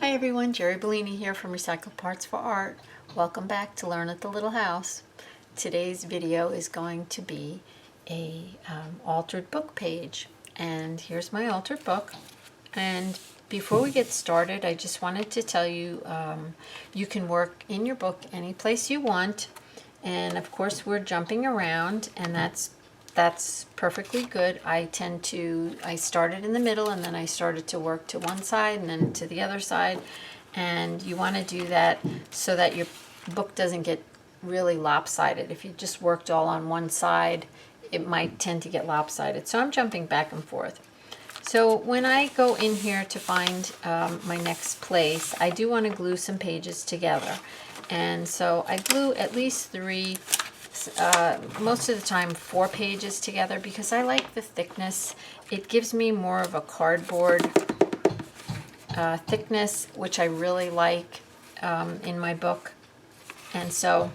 Hi everyone, Jeri Bellini here from Recycled Parts for Art. Welcome back to Learn at the Little House. Today's video is going to be a altered book page, and here's my altered book. And before we get started, I just wanted to tell you you can work in your book any place you want, and of course we're jumping around, and that's perfectly good. I started in the middle, and then I started to work to one side and then to the other side. And you want to do that so that your book doesn't get really lopsided. If you just worked all on one side, it might tend to get lopsided. So I'm jumping back and forth. So when I go in here to find my next place, I do want to glue some pages together. And so I glue at least three, most of the time 4 pages together, because I like the thickness. It gives me more of a cardboard thickness, which I really like in my book. And so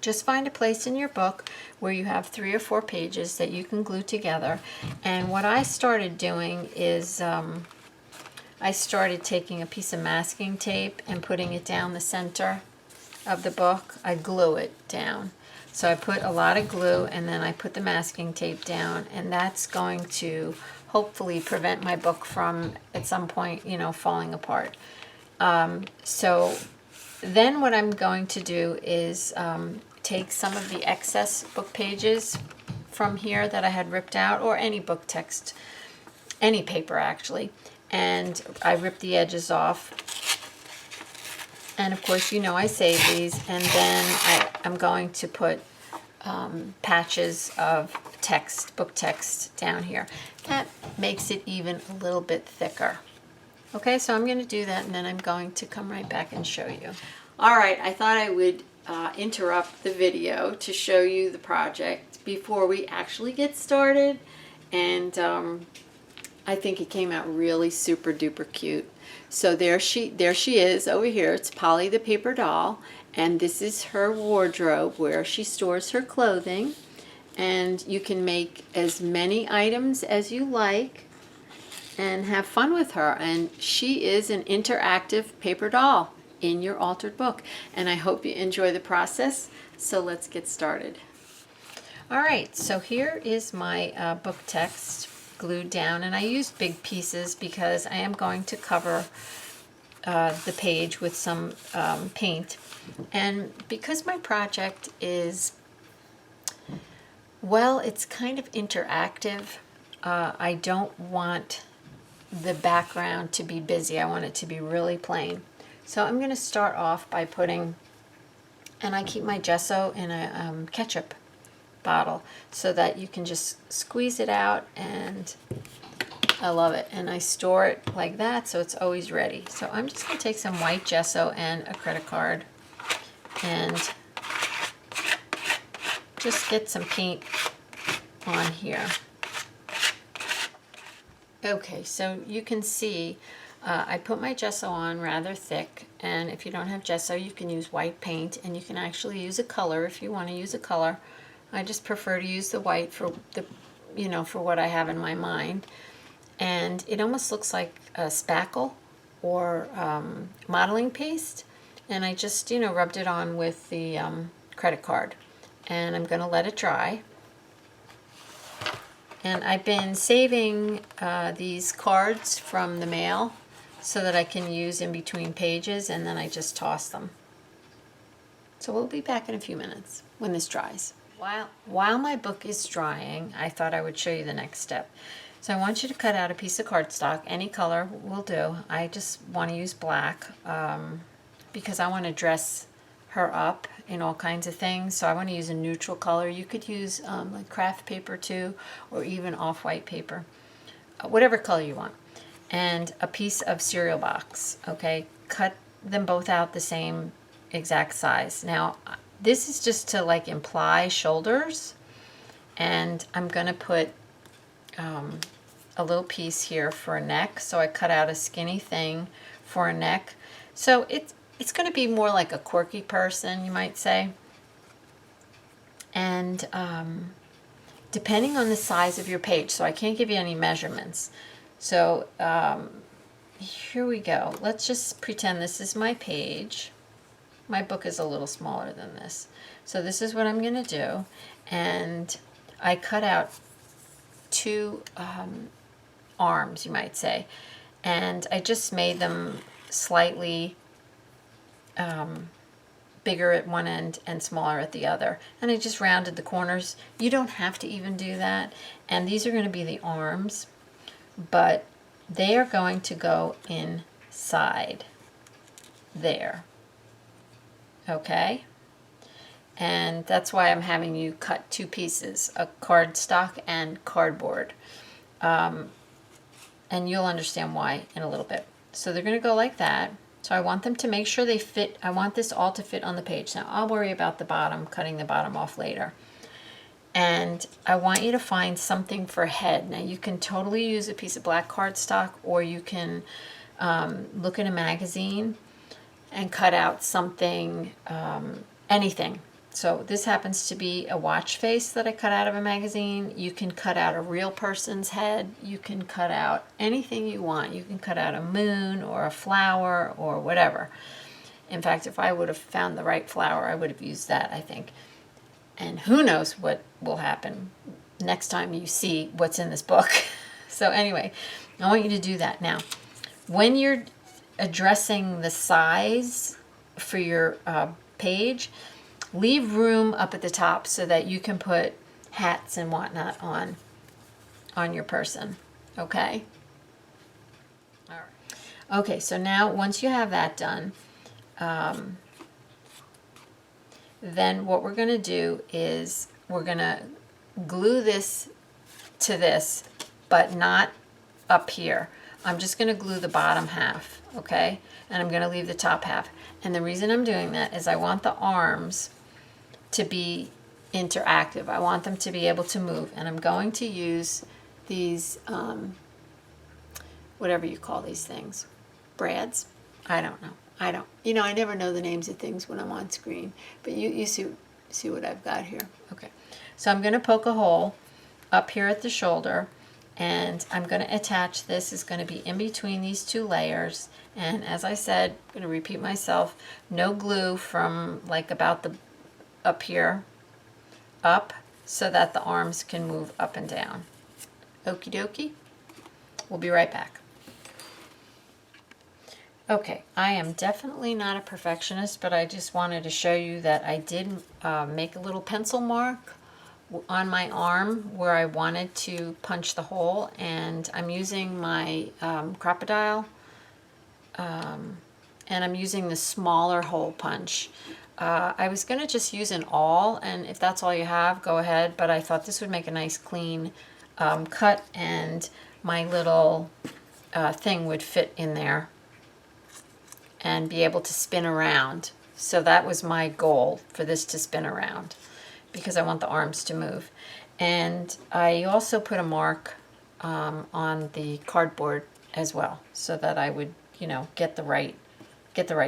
just find a place in your book where you have 3 or 4 pages that you can glue together. And what I started doing is I started taking a piece of masking tape and putting it down the center of the book. I glue it down. So I put a lot of glue, and then I put the masking tape down, and that's going to hopefully prevent my book from at some point, falling apart. So then what I'm going to do is take some of the excess book pages from here that I had ripped out, or any book text, any paper actually, and I ripped the edges off. And of course, I save these, and then I'm going to put patches of text, book text down here. That makes it even a little bit thicker. Okay, so I'm going to do that, and then I'm going to come right back and show you. All right, I thought I would interrupt the video to show you the project before we actually get started, and I think it came out really super duper cute. So there she is over here. It's Polly the paper doll, and this is her wardrobe where she stores her clothing. And you can make as many items as you like and have fun with her. And she is an interactive paper doll in your altered book. And I hope you enjoy the process. So let's get started. All right, so here is my book text glued down, and I used big pieces because I am going to cover the page with some paint. And because my project is, well, it's kind of interactive, I don't want the background to be busy. I want it to be really plain. So I'm going to start off by putting, and I keep my gesso in a ketchup bottle so that you can just squeeze it out, and I love it. And I store it like that so it's always ready. So I'm just going to take some white gesso and a credit card and just get some paint on here. Okay, so you can see I put my gesso on rather thick, and if you don't have gesso, you can use white paint, and you can actually use a color if you want to use a color. I just prefer to use the white for the, for what I have in my mind. And it almost looks like a spackle or modeling paste. And I just, rubbed it on with the credit card. And I'm going to let it dry. And I've been saving these cards from the mail so that I can use in between pages, and then I just toss them. So we'll be back in a few minutes when this dries. While my book is drying, I thought I would show you the next step. So I want you to cut out a piece of cardstock. Any color will do. I just want to use black because I want to dress her up in all kinds of things. So I want to use a neutral color. You could use like craft paper too, or even off-white paper, whatever color you want. And a piece of cereal box. Okay, cut them both out the same exact size. Now this is just to like imply shoulders, and I'm going to put a little piece here for a neck. So I cut out a skinny thing for a neck. So it's going to be more like a quirky person, you might say. And depending on the size of your page, so I can't give you any measurements. So here we go. Let's just pretend this is my page. My book is a little smaller than this. So this is what I'm going to do. And I cut out two arms, you might say. And I just made them slightly bigger at one end and smaller at the other. And I just rounded the corners. You don't have to even do that. And these are going to be the arms, but they are going to go inside there. Okay? And that's why I'm having you cut two pieces, a cardstock and cardboard. And you'll understand why in a little bit. So they're going to go like that. So I want them to make sure they fit. I want this all to fit on the page. Now I'll worry about the bottom, cutting the bottom off later. And I want you to find something for a head. Now you can totally use a piece of black cardstock, or you can look in a magazine and cut out something, anything. So this happens to be a watch face that I cut out of a magazine. You can cut out a real person's head. You can cut out anything you want. You can cut out a moon or a flower or whatever. In fact, if I would have found the right flower, I would have used that, I think. And who knows what will happen next time you see what's in this book. So anyway, I want you to do that. Now, when you're addressing the size for your page, leave room up at the top so that you can put hats and whatnot on your person. Okay? All right. Okay, so now once you have that done, then what we're going to do is we're going to glue this to this, but not up here. I'm just going to glue the bottom half, okay? And I'm going to leave the top half. And the reason I'm doing that is I want the arms to be interactive. I want them to be able to move. And I'm going to use these, whatever you call these things, brads? I don't know. I never know the names of things when I'm on screen. But you see what I've got here. Okay. So I'm going to poke a hole up here at the shoulder, and I'm going to attach this. It's going to be in between these two layers. And as I said, I'm going to repeat myself, no glue from like about the up here up, so that the arms can move up and down. Okie dokie. We'll be right back. Okay, I am definitely not a perfectionist, but I just wanted to show you that I did make a little pencil mark on my arm where I wanted to punch the hole, and I'm using my PaperDoll, and I'm using the smaller hole punch. I was going to just use an awl, and if that's all you have, go ahead, but I thought this would make a nice clean cut, and my little thing would fit in there and be able to spin around. So that was my goal, for this to spin around, because I want the arms to move. And I also put a mark on the cardboard as well, so that I would, get the right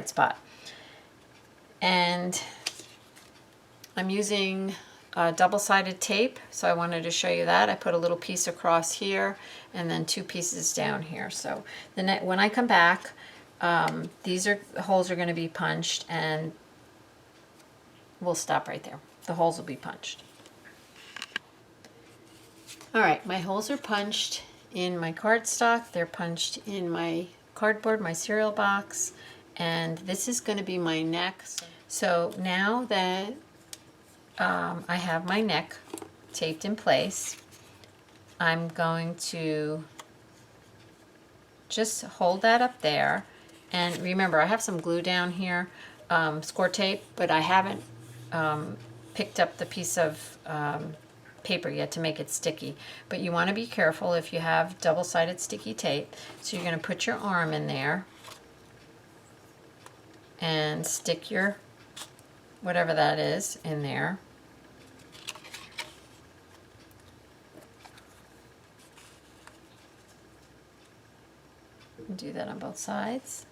spot. And I'm using double-sided tape, so I wanted to show you that. I put a little piece across here and then two pieces down here. So when I come back, these holes are going to be punched, and we'll stop right there. The holes will be punched. All right, my holes are punched in my cardstock. They're punched in my cardboard, my cereal box, and this is going to be my neck. So now that I have my neck taped in place, I'm going to just hold that up there. And remember, I have some glue down here, score tape, but I haven't picked up the piece of paper yet to make it sticky. But you want to be careful if you have double-sided sticky tape. So you're going to put your arm in there and stick your whatever that is in there. Do that on both sides.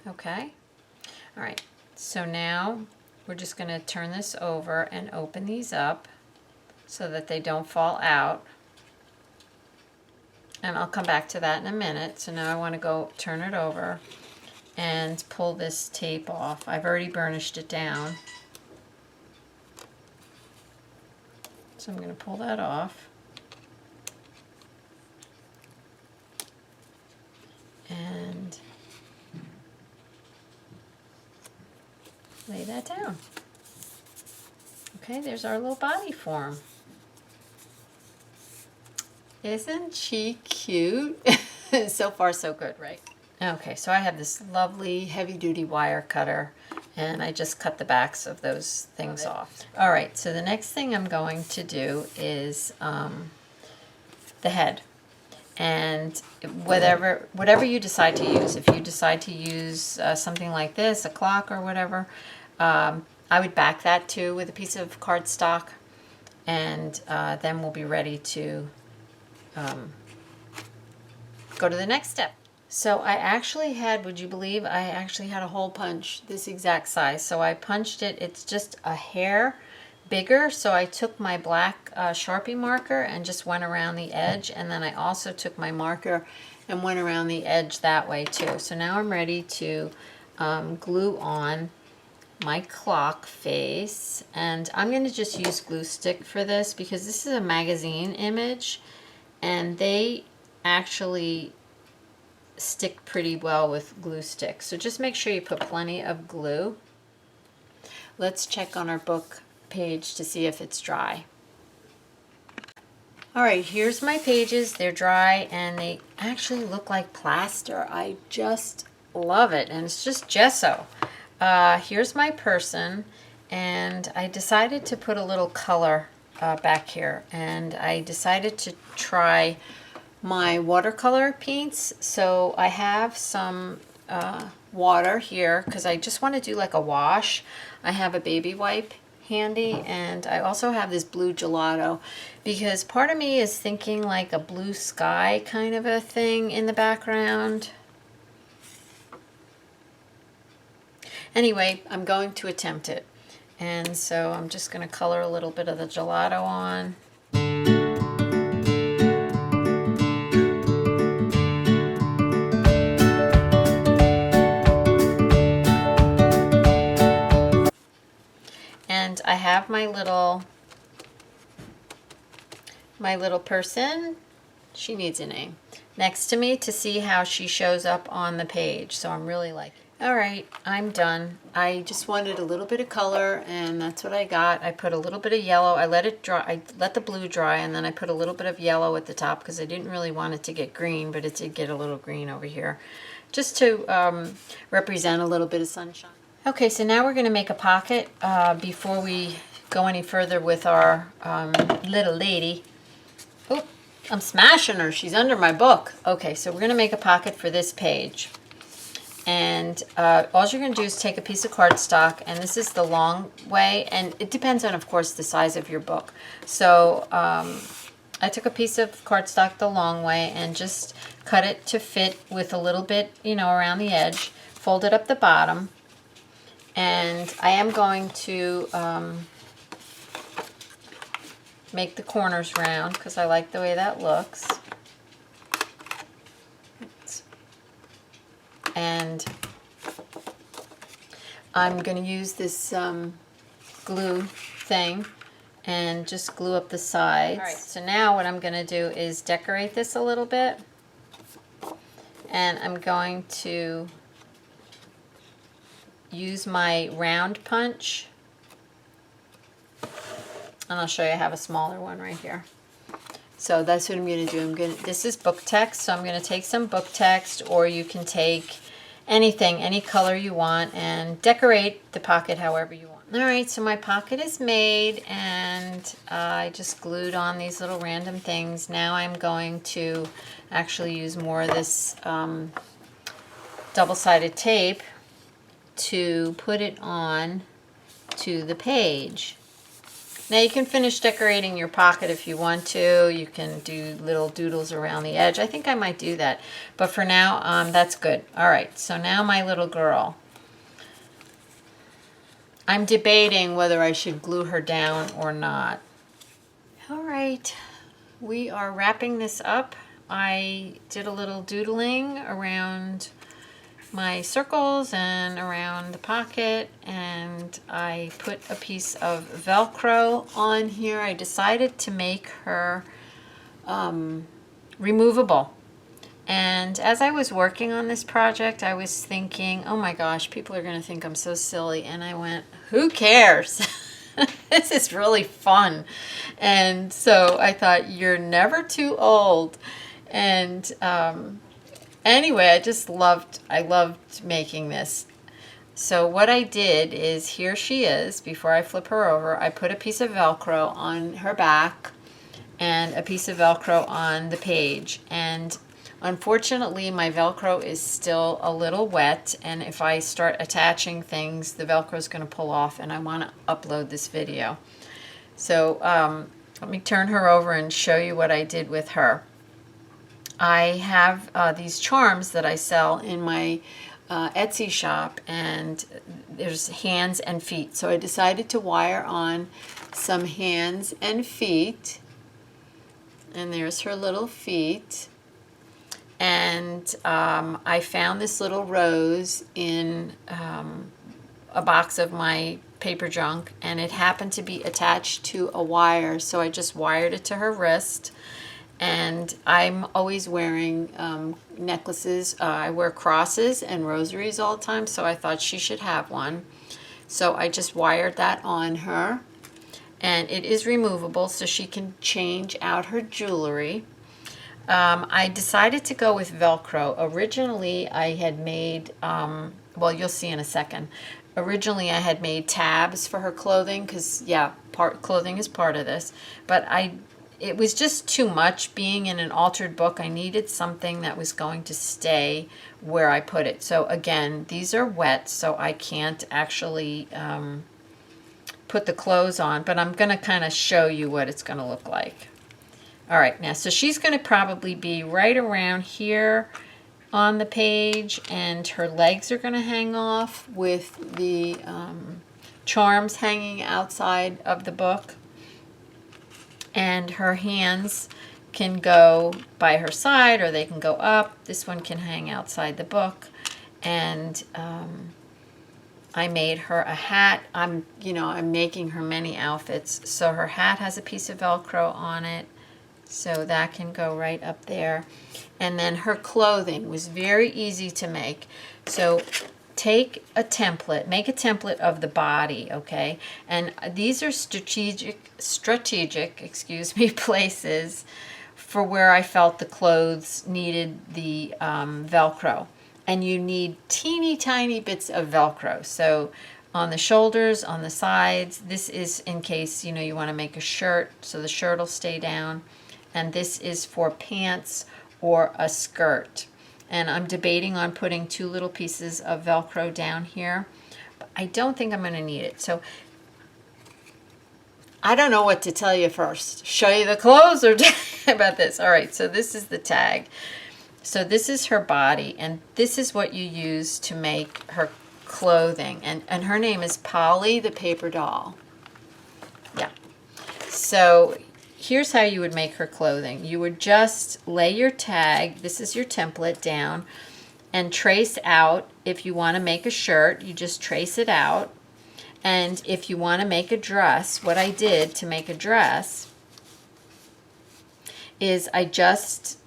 Okay. All right. So now we're just going to turn this over and open these up so that they don't fall out. and I'll come back to that in a minute. So now I want to go turn it over and pull this tape off. I've already burnished it down. So I'm going to pull that off. And lay that down. Okay, there's our little body form. Isn't she cute? So far so good, right? Okay, so I have this lovely heavy-duty wire cutter, and I just cut the backs of those things off. All right, so the next thing I'm going to do is the head. And whatever you decide to use, if you decide to use something like this, a clock or whatever, I would back that too with a piece of cardstock, and then we'll be ready to go to the next step. So I actually had, would you believe, I actually had a hole punch this exact size. So I punched it, it's just a hair bigger. So I took my black Sharpie marker and just went around the edge. And then I also took my marker and went around the edge that way too. So now I'm ready to glue on my clock face. And I'm going to just use glue stick for this because this is a magazine image. And they actually stick pretty well with glue stick. So just make sure you put plenty of glue. Let's check on our book page to see if it's dry. All right, here's my pages. They're dry and they actually look like plaster. I just love it, and it's just gesso. Here's my person, and I decided to put a little color back here, and I decided to try my watercolor paints. So I have some water here because I just want to do like a wash. I have a baby wipe handy, and I also have this blue gelato because part of me is thinking like a blue sky kind of a thing in the background. Anyway, I'm going to attempt it, and so I'm just going to color a little bit of the gelato on. And I have my little person, she needs a name, next to me to see how she shows up on the page. So I'm really liking it. All right, I'm done. I just wanted a little bit of color, and that's what I got. I put a little bit of yellow. I let it dry. I let the blue dry, and then I put a little bit of yellow at the top because I didn't really want it to get green, but it did get a little green over here, just to represent a little bit of sunshine. Okay, so now we're going to make a pocket before we go any further with our little lady. Oh, I'm smashing her. She's under my book. Okay, so we're going to make a pocket for this page. And all you're going to do is take a piece of cardstock, and this is the long way, and it depends on, of course, the size of your book. So I took a piece of cardstock the long way and just cut it to fit with a little bit, you know, around the edge, folded up the bottom. And I am going to make the corners round because I like the way that looks. And I'm going to use this glue thing and just glue up the sides. All right, so now what I'm going to do is decorate this a little bit. And I'm going to use my round punch, and I'll show you I have a smaller one right here. So that's what I'm going to do. This is book text, so I'm going to take some book text, or you can take anything, any color you want, and decorate the pocket however you want. All right, so my pocket is made, and I just glued on these little random things. Now I'm going to actually use more of this double-sided tape to put it on to the page. Now you can finish decorating your pocket if you want to. You can do little doodles around the edge. I think I might do that. But for now, that's good. All right, so now my little girl. I'm debating whether I should glue her down or not. All right, we are wrapping this up I did a little doodling around my circles and around the pocket, and I put a piece of Velcro on here. I decided to make her removable. And as I was working on this project, I was thinking, oh my gosh, people are going to think I'm so silly. And I went, who cares? This is really fun. And so I thought, you're never too old. And anyway, I loved making this. So what I did is, here she is. Before I flip her over, I put a piece of Velcro on her back and a piece of Velcro on the page. And unfortunately, my Velcro is still a little wet, and if I start attaching things, the Velcro is going to pull off, and I want to upload this video. So let me turn her over and show you what I did with her. I have these charms that I sell in my Etsy shop, and there's hands and feet. So I decided to wire on some hands and feet, and there's her little feet. And I found this little rose in a box of my paper junk, and it happened to be attached to a wire, so I just wired it to her wrist. And I'm always wearing necklaces. I wear crosses and rosaries all the time, so I thought she should have one. So I just wired that on her, and it is removable, so she can change out her jewelry. I decided to go with Velcro. Originally, I had made, well, you'll see in a second. Originally, I had made tabs for her clothing because, yeah, clothing is part of this. But it was just too much. Being in an altered book, I needed something that was going to stay where I put it. So again, these are wet, so I can't actually put the clothes on. But I'm going to kind of show you what it's going to look like. All right, now, so she's going to probably be right around here on the page, and her legs are going to hang off with the charms hanging outside of the book. And her hands can go by her side, or they can go up. This one can hang outside the book. And I made her a hat. I'm making her many outfits. So her hat has a piece of Velcro on it. So that can go right up there. And then her clothing was very easy to make. So take a template, make a template of the body, okay? And these are strategic, places for where I felt the clothes needed the Velcro. And you need teeny tiny bits of Velcro. So on the shoulders, on the sides, this is in case, you want to make a shirt, so the shirt will stay down. And this is for pants or a skirt. And I'm debating on putting 2 little pieces of Velcro down here. But I don't think I'm going to need it. So I don't know what to tell you first. Show you the clothes or about this? All right, so this is the tag. So this is her body, and this is what you use to make her clothing. And her name is Polly the Paper Doll. Yeah. So here's how you would make her clothing. You would just lay your tag, this is your template, down, and trace out. If you want to make a shirt, you just trace it out. And if you want to make a dress, what I did to make a dress is I just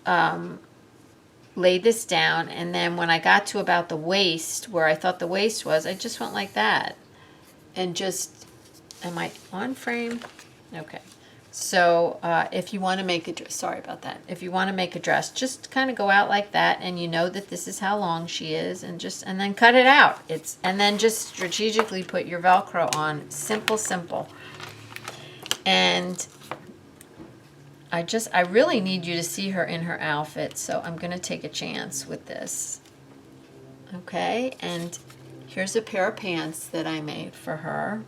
laid this down, and then when I got to about the waist, where I thought the waist was, I just went like that. And just, am I on frame? Okay. So if you want to make a dress, sorry about that. If you want to make a dress, just kind of go out like that, and you know that this is how long she is, and then cut it out. And then just strategically put your Velcro on. Simple, simple. And I really need you to see her in her outfit, so I'm going to take a chance with this. Okay, and here's a pair of pants that I made for her.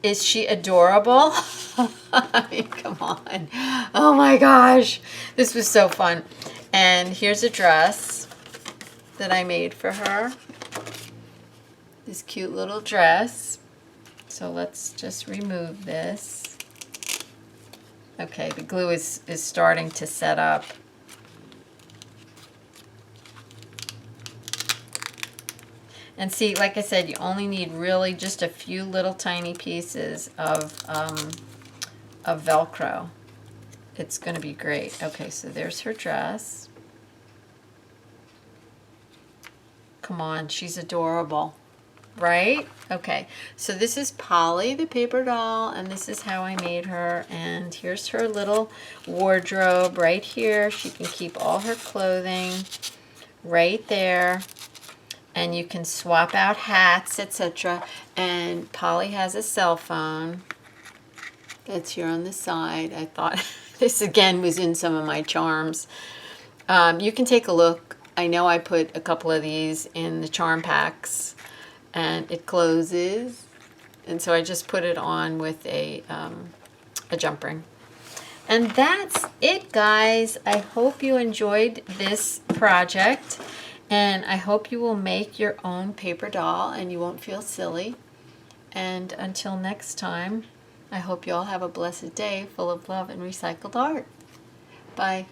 Is she adorable? I mean, come on. Oh my gosh. This was so fun. And here's a dress that I made for her. This cute little dress. So let's just remove this. Okay, the glue is starting to set up. And see, like I said, you only need really just a few little tiny pieces of Velcro. It's going to be great. Okay, so there's her dress. Come on, she's adorable, right? Okay, so this is Polly, the paper doll, and this is how I made her. And here's her little wardrobe right here. She can keep all her clothing right there. And you can swap out hats, etc. And Polly has a cell phone that's here on the side. I thought this again was in some of my charms. You can take a look. I know I put a couple of these in the charm packs, and it closes. And so I just put it on with a jump ring. And that's it, guys. I hope you enjoyed this project. And I hope you will make your own paper doll and you won't feel silly. And until next time, I hope you all have a blessed day full of love and recycled art. Bye.